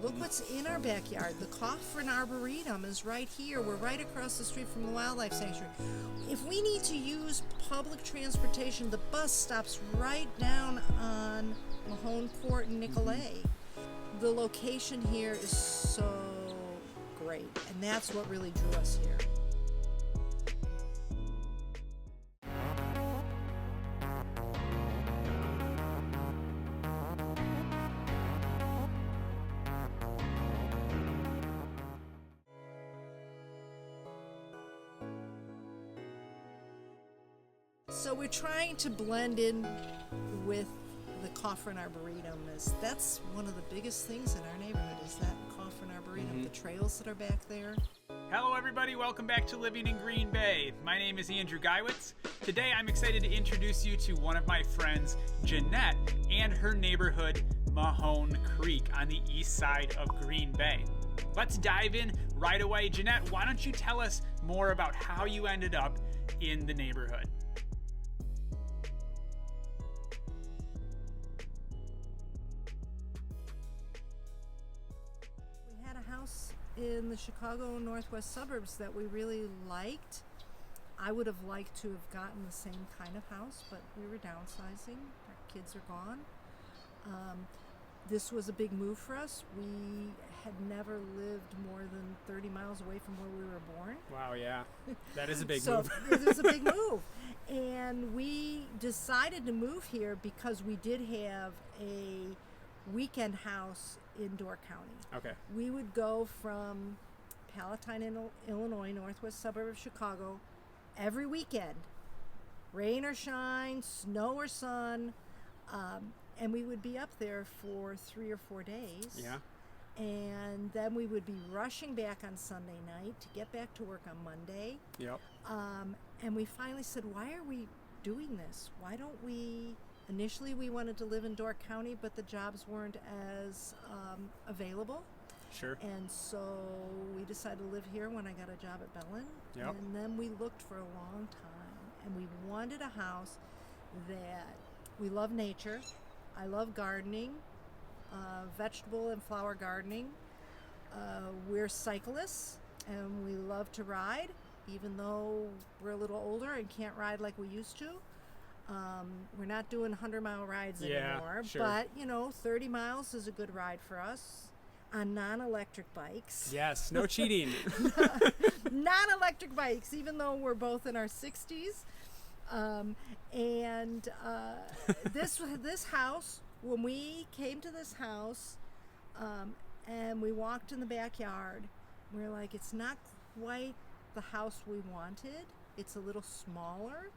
Look what's in our backyard. The Coffin Arboretum is right here. We're right across the street from the wildlife sanctuary. If we need to use public transportation, the bus stops right down on Mahone Court and Nicolay. The location here is so great, and that's what really drew us here. So we're trying to blend in with the Coffin Arboretum. That's one of the biggest things in our neighborhood is that Coffin Arboretum, the trails that are back there. Hello everybody, welcome back to Living in Green Bay. My name is Andrew Geiwitz. Today I'm excited to introduce you to one of my friends, Jeanette, and her neighborhood, Mahon Creek, on the east side of Green Bay. Let's dive in right away. Jeanette, why don't you tell us more about how you ended up in the neighborhood? In the Chicago northwest suburbs that we really liked. I would have liked to have gotten the same kind of house, but we were downsizing. Our kids are gone. This was a big move for us. We had never lived more than 30 miles away from where we were born. Wow, yeah. That is a big so move. It was a big move. And we decided to move here because we did have a weekend house in Door County. Okay. We would go from Palatine, Illinois, northwest suburb of Chicago, every weekend, rain or shine, snow or sun, and we would be up there for 3 or 4 days. Yeah. And then we would be rushing back on Sunday night to get back to work on Monday. Yep. And we finally said, why are we doing this? Why don't we... Initially, we wanted to live in Door County, but the jobs weren't as available. Sure. And so we decided to live here when I got a job at Bellin. Yep. And then we looked for a long time, and we wanted a house that we love nature. I love gardening, vegetable and flower gardening. We're cyclists, and we love to ride, even though we're a little older and can't ride like we used to. We're not doing 100-mile rides anymore, sure. but 30 miles is a good ride for us on non-electric bikes. Yes, no cheating. Non-electric bikes, even though we're both in our 60s. This house, when we came to this house, and we walked in the backyard, we were like, it's not quite the house we wanted. It's a little smaller.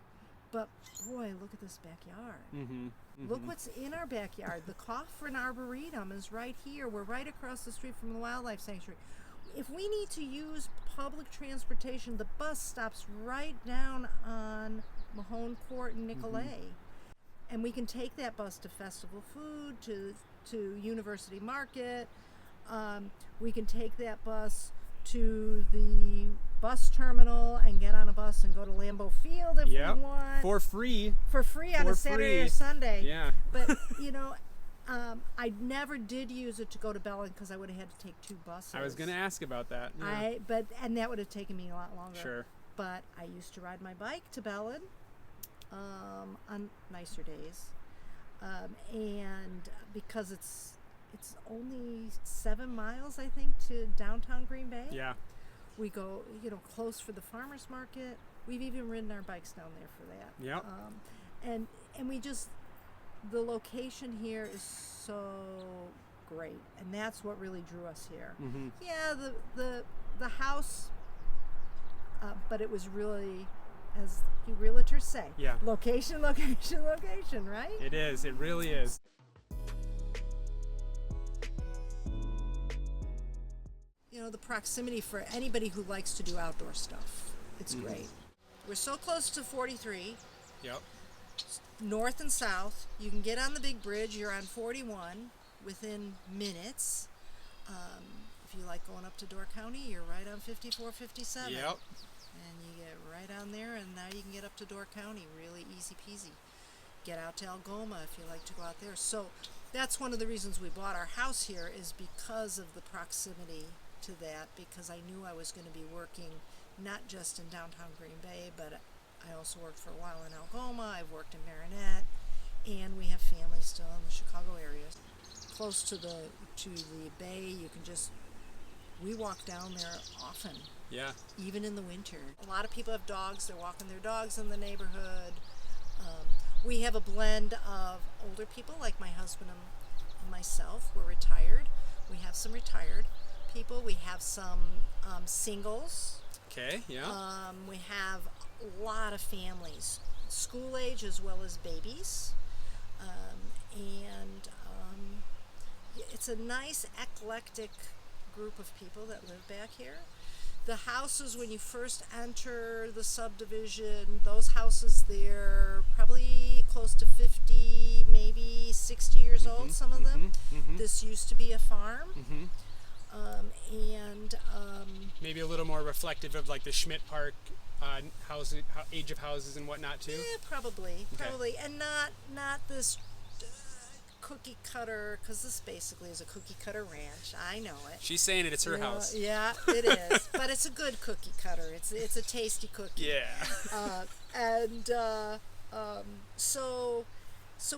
But boy, look at this backyard. Look what's in our backyard. The Coffin Arboretum is right here. We're right across the street from the wildlife sanctuary. If we need to use public transportation, the bus stops right down on Mahone Court and Nicolay. And we can take that bus to Festival Food, to University Market. We can take that bus to the bus terminal and get on a bus and go to Lambeau Field if we want. For free. For free on a Saturday or Sunday. Yeah. But, I never did use it to go to Bellin because I would have had to take 2 buses. I was going to ask about that. Yeah. And that would have taken me a lot longer. Sure. But I used to ride my bike to Bellin on nicer days. And because it's only 7 miles, I think, to downtown Green Bay. Yeah. We go, close for the farmers market. We've even ridden our bikes down there for that. Yep. And we just, the location here is so great, and that's what really drew us here. Yeah, the house, but it was really, as you realtors say, location, location, location, right? It is. It really is. The proximity for anybody who likes to do outdoor stuff. It's great. We're so close to 43. Yep. North and south. You can get on the big bridge. You're on 41 within minutes. If you like going up to Door County, you're right on 54, 57. Yep. And you get right on there, and now you can get up to Door County really easy peasy. Get out to Algoma if you like to go out there. So that's one of the reasons we bought our house here, is because of the proximity to that, because I knew I was going to be working not just in downtown Green Bay, but I also worked for a while in Algoma. I've worked in Marinette, and we have family still in the Chicago area. Close to the bay, you can just, we walk down there often. Yeah. Even in the winter. A lot of people have dogs. They're walking their dogs in the neighborhood. We have a blend of older people, like my husband and myself. We're retired. We have some retired people. We have some singles. Okay, yeah. We have a lot of families, school age as well as babies. It's a nice eclectic group of people that live back here. The houses, when you first enter the subdivision, those houses, they're probably close to 50, maybe 60 years old, some of them. This used to be a farm. Maybe a little more reflective of like the Schmidt Park houses, age of houses and whatnot too. Yeah, probably, and not this cookie cutter, because this basically is a cookie cutter ranch. I know it. She's saying it's her house. Yeah, it is, but it's a good cookie cutter. It's a tasty cookie. Yeah. So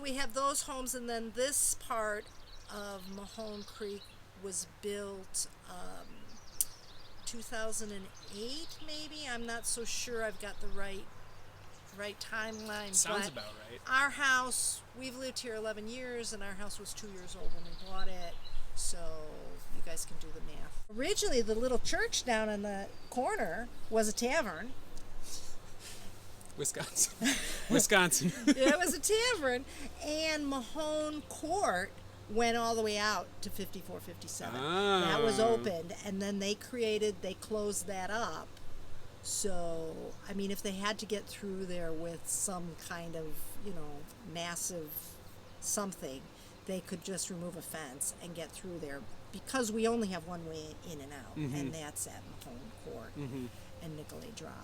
we have those homes, and then this part of Mahone Creek was built 2008, maybe. I'm not so sure. I've got the right timeline. Sounds but about right. Our house, we've lived here 11 years, and our house was 2 years old when we bought it, so you guys can do the math. Originally, the little church down in the corner was a tavern. Wisconsin. Yeah, it was a tavern, and Mahone Court went all the way out to 54, 57. Oh. That was opened, and then they closed that up. So, I mean, if they had to get through there with some kind of, massive something, they could just remove a fence and get through there, because we only have one way in and out, and that's at Mahone Court and Nicolay Drive.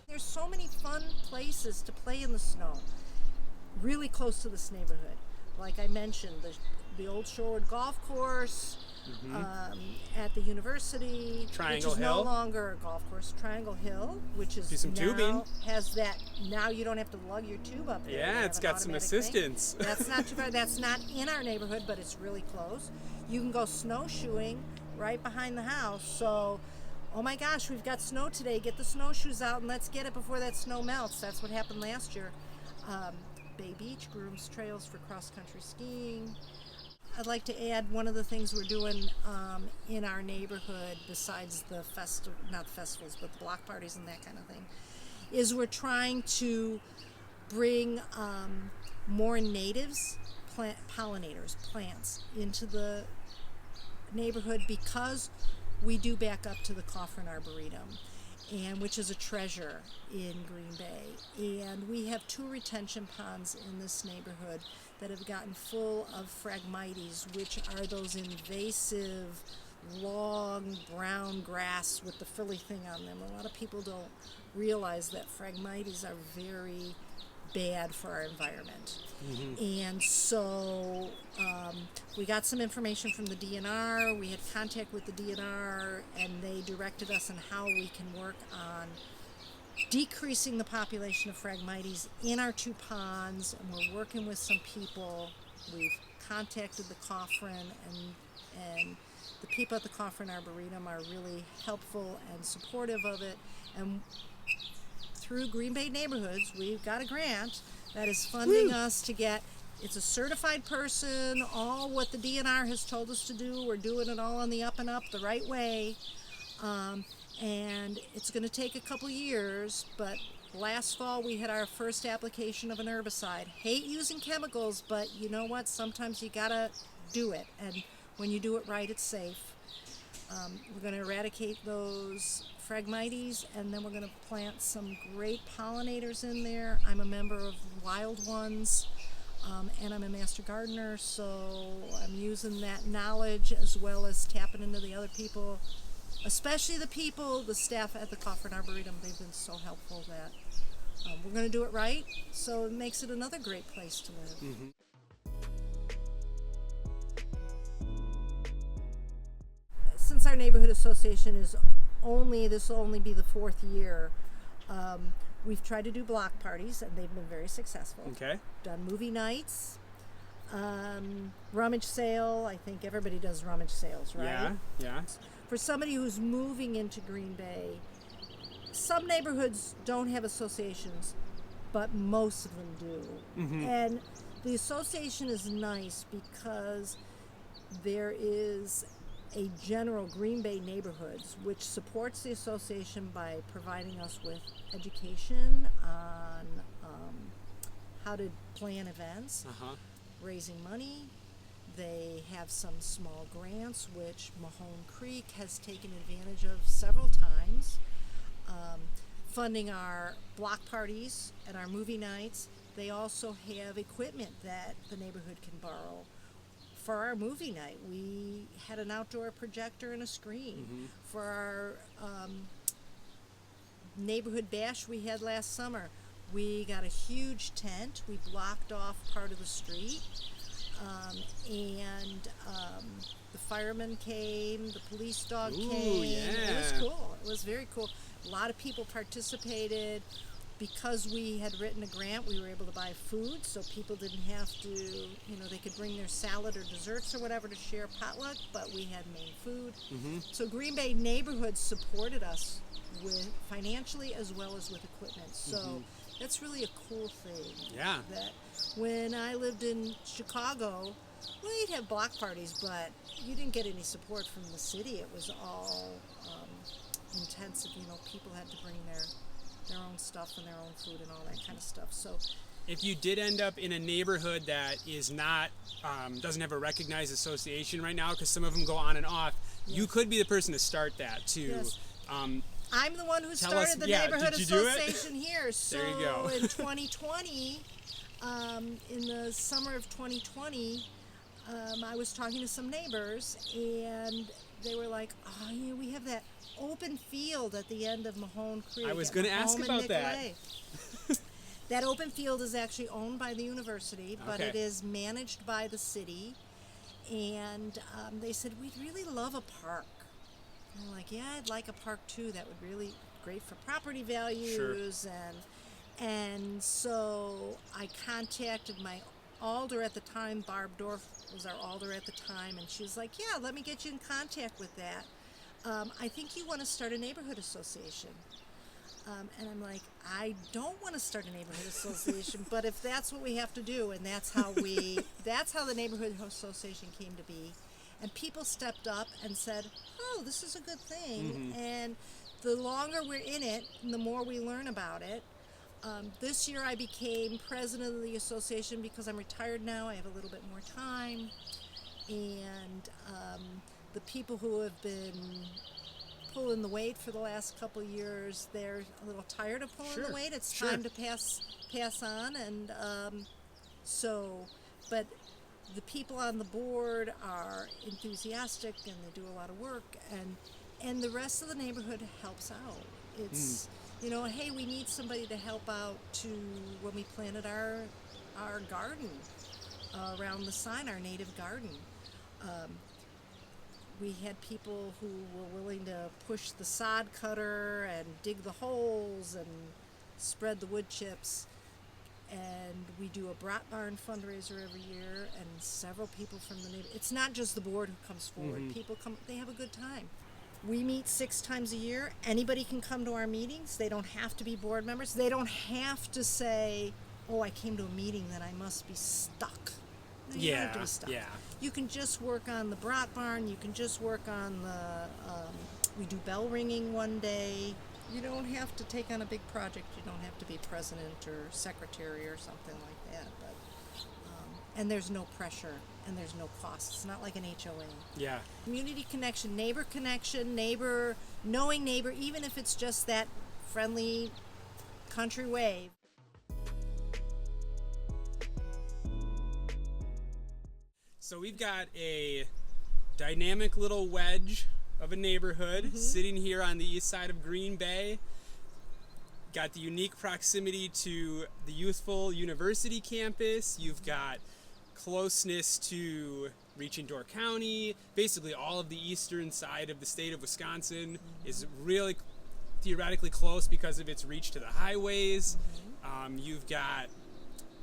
There's so many fun places to play in the snow, really close to this neighborhood. Like I mentioned, the old Shorewood Golf Course, at the university, Triangle which is Hill. no longer a golf course. Triangle Hill, which is Do some tubing. has that. Now you don't have to lug your tube up there. Yeah, They it's have an got some automatic thing. assistance. That's not too bad. That's not in our neighborhood, but it's really close. You can go snowshoeing right behind the house. So, oh my gosh, we've got snow today. Get the snowshoes out and let's get it before that snow melts. That's what happened last year. Bay Beach grooms trails for cross-country skiing. I'd like to add one of the things we're doing in our neighborhood, besides the not festivals, but the block parties and that kind of thing, is we're trying to bring more natives, pollinators, plants into the neighborhood, because we do back up to the Coffin Arboretum, and which is a treasure in Green Bay. And we have 2 retention ponds in this neighborhood that have gotten full of Phragmites, which are those invasive, long brown grass with the frilly thing on them. A lot of people don't realize that Phragmites are very bad for our environment. And so we got some information from the DNR. We had contact with the DNR, and they directed us on how we can work on decreasing the population of Phragmites in our 2 ponds, and we're working with some people. We've contacted the Coffin, and the people at the Coffin Arboretum are really helpful and supportive of it. And through Green Bay Neighborhoods, we've got a grant that is funding us to get, it's a certified person, all what the DNR has told us to do. We're doing it all on the up and up the right way. And it's going to take a couple years, but last fall we had our first application of an herbicide. Hate using chemicals, but you know what? Sometimes you got to do it. And when you do it right, it's safe. We're going to eradicate those Phragmites, and then we're going to plant some great pollinators in there. I'm a member of Wild Ones, and I'm a master gardener, so I'm using that knowledge as well as tapping into the other people, especially the staff at the Coffin Arboretum. They've been so helpful that we're going to do it right, so it makes it another great place to live. our neighborhood association is this will only be the 4th year. We've tried to do block parties, and they've been very successful. Okay. Done movie nights, rummage sale. I think everybody does rummage sales, right? Yeah, yeah. For somebody who's moving into Green Bay, some neighborhoods don't have associations, but most of them do. Mm-hmm. And the association is nice because there is a general Green Bay neighborhoods which supports the association by providing us with education on how to plan events, raising money. They have some small grants which Mahon Creek has taken advantage of several times, funding our block parties and our movie nights. They also have equipment that the neighborhood can borrow. For our movie night, we had an outdoor projector and a screen. For our neighborhood bash we had last summer, we got a huge tent. We blocked off part of the street, and the firemen came, the police dog came. Yeah. It was cool. It was very cool. A lot of people participated. Because we had written a grant, we were able to buy food, so people didn't have to, they could bring their salad or desserts or whatever to share potluck, but we had made food. So Green Bay neighborhoods supported us with financially as well as with equipment. So that's really a cool thing. Yeah. That when I lived in Chicago, we'd have block parties, but you didn't get any support from the city. It was all intensive. People had to bring their own stuff and their own food and all that kind of stuff. So if you did end up in a neighborhood that is not doesn't have a recognized association right now, because some of them go on and off, you could be the person to start that too. Yes. I'm the one who Tell started us- the yeah, neighborhood did you do it? association here. So There you go. in 2020, in the summer of 2020, I was talking to some neighbors, and they were like, "Oh, we have that open field at the end of Mahone Creek." I was going to ask about that. That open field is actually owned by the university, but Okay. it is managed by the city. And they said, "We'd really love a park." And I'm like, "Yeah, I'd like a park too. That would really great for property values." And so I contacted my alder at the time. Barb Dorff was our alder at the time, and she was like, "Yeah, let me get you in contact with that. I think you want to start a neighborhood association." And I'm like, "I don't want to start a neighborhood association, but if that's what we have to do," and that's how the neighborhood association came to be. And people stepped up and said, "Oh, this is a good thing." And the longer we're in it, the more we learn about it. This year I became president of the association because I'm retired now. I have a little bit more time. And the people who have been pulling the weight for the last couple of years, they're a little tired of pulling the weight. It's time to pass on. And but the people on the board are enthusiastic, and they do a lot of work, and the rest of the neighborhood helps out. It's hey, we need somebody to help out when we planted our garden around the sign, our native garden. We had people who were willing to push the sod cutter and dig the holes and spread the wood chips. And we do a brat barn fundraiser every year, and several people from the neighborhood. It's not just the board who comes forward. People come, they have a good time. We meet 6 times a year. Anybody can come to our meetings. They don't have to be board members. They don't have to say, "Oh, I came to a meeting, then I must be stuck." No, you don't have to be stuck. Yeah. You can just work on the brat barn. You can just work on we do bell ringing one day. You don't have to take on a big project. You don't have to be president or secretary or something like that. But and there's no pressure and there's no cost. It's not like an HOA. Yeah. Community connection, knowing neighbor, even if it's just that friendly country wave. So we've got a dynamic little wedge of a neighborhood sitting here on the east side of Green Bay. Got the unique proximity to the youthful university campus. You've got closeness to reaching Door County, basically all of the eastern side of the state of Wisconsin is really theoretically close because of its reach to the highways. You've got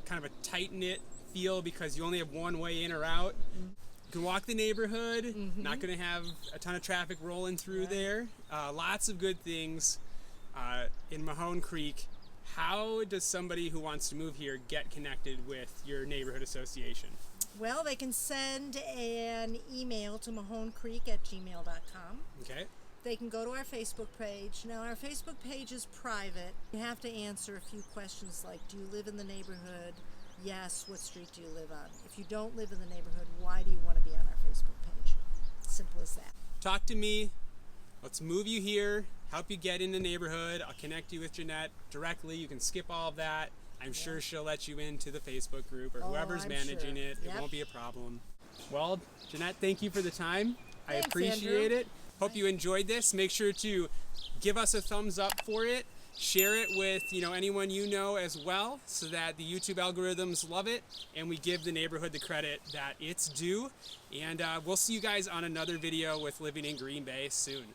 kind of a tight-knit feel because you only have one way in or out. You can walk the neighborhood, not going to have a ton of traffic rolling through there. Lots of good things in Mahone Creek. How does somebody who wants to move here get connected with your neighborhood association? Well, they can send an email to mahonecreek@gmail.com. Okay. They can go to our Facebook page. Now, our Facebook page is private. You have to answer a few questions like, do you live in the neighborhood? Yes. What street do you live on? If you don't live in the neighborhood, why do you want to be on our Facebook page? Simple as that. Talk to me. Let's move you here, help you get in the neighborhood. I'll connect you with Jeanette directly. You can skip all of that. I'm sure she'll let you into the Facebook group or whoever's I'm managing sure. it. Yep. It won't be a problem. Well, Jeanette, thank you for the time. I Thanks, appreciate Andrew. it. Hope you enjoyed this. Make sure to give us a thumbs up for it. Share it with anyone you know as well, so that the YouTube algorithms love it and we give the neighborhood the credit that it's due. And we'll see you guys on another video with Living in Green Bay soon.